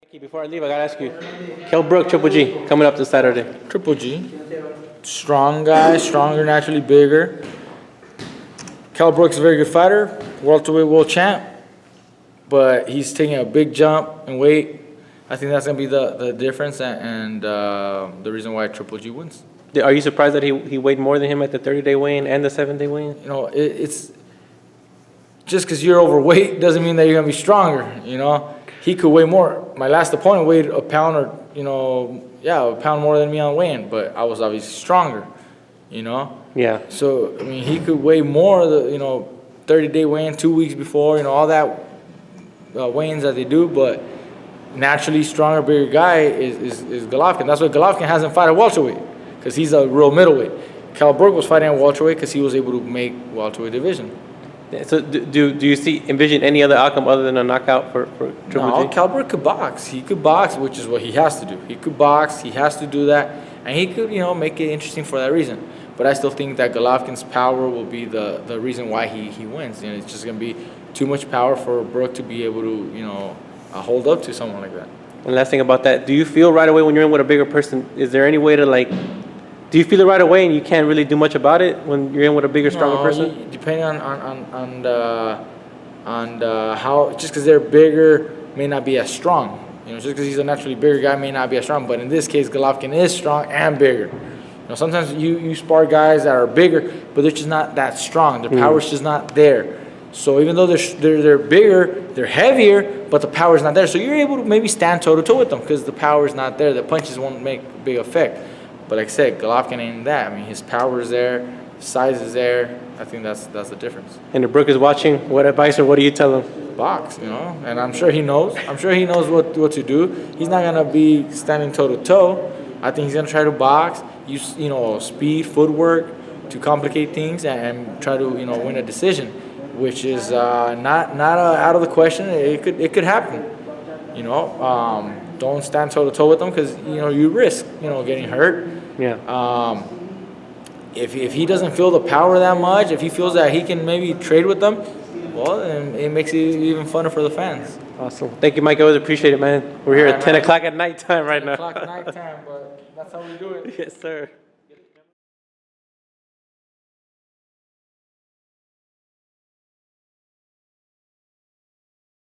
Before I leave, I gotta ask you, Kell Brook, Triple G, coming up this Saturday. Triple G, strong guy, stronger, naturally bigger. Kell Brook's a very good fighter, welterweight world champ, but he's taking a big jump in weight. I think that's gonna be the difference and the reason why Triple G wins. Are you surprised that he weighed more than him at the 30-day weigh-in and the 7-day weigh-in? You know, it's just because you're overweight doesn't mean that you're gonna be stronger. You know, he could weigh more. My last opponent weighed a pound or a pound more than me on weigh-in, but I was obviously stronger. You know. Yeah. So I mean, he could weigh more. 30-day weigh-in, 2 weeks before. All that weigh-ins that they do, but naturally stronger, bigger guy is Golovkin. That's why Golovkin hasn't fought at welterweight, because he's a real middleweight. Kell Brook was fighting at welterweight because he was able to make welterweight division. So do you envision any other outcome other than a knockout for Triple G? No, Kell Brook could box. He could box, which is what he has to do. He could box. He has to do that, and he could make it interesting for that reason. But I still think that Golovkin's power will be the reason why he wins. It's just gonna be too much power for Brook to be able to hold up to someone like that. And last thing about that, do you feel right away when you're in with a bigger person? Is there any way to do you feel it right away and you can't really do much about it when you're in with a bigger, stronger person? Depending on how, just because they're bigger may not be as strong. Just because he's a naturally bigger guy may not be as strong. But in this case, Golovkin is strong and bigger. Sometimes you spar guys that are bigger, but they're just not that strong. Their power's just not there. So even though they're bigger, they're heavier, but the power's not there. So you're able to maybe stand toe-to-toe with them because the power's not there. The punches won't make a big effect. But like I said, Golovkin ain't that. I mean, his power is there, his size is there. I think that's the difference. And if Brook is watching, what advice or what do you tell him? Box, and I'm sure he knows. I'm sure he knows what to do. He's not gonna be standing toe-to-toe. I think he's gonna try to box, use speed, footwork to complicate things and try to win a decision, which is not out of the question. It could happen. Don't stand toe-to-toe with them because you risk getting hurt. Yeah. If he doesn't feel the power that much, if he feels that he can maybe trade with them, well, then it makes it even funner for the fans. Awesome. Thank you, Mike. I always appreciate it, man. We're here at 10 o'clock at nighttime right now. 10 o'clock at nighttime, but that's how we do it. Yes, sir.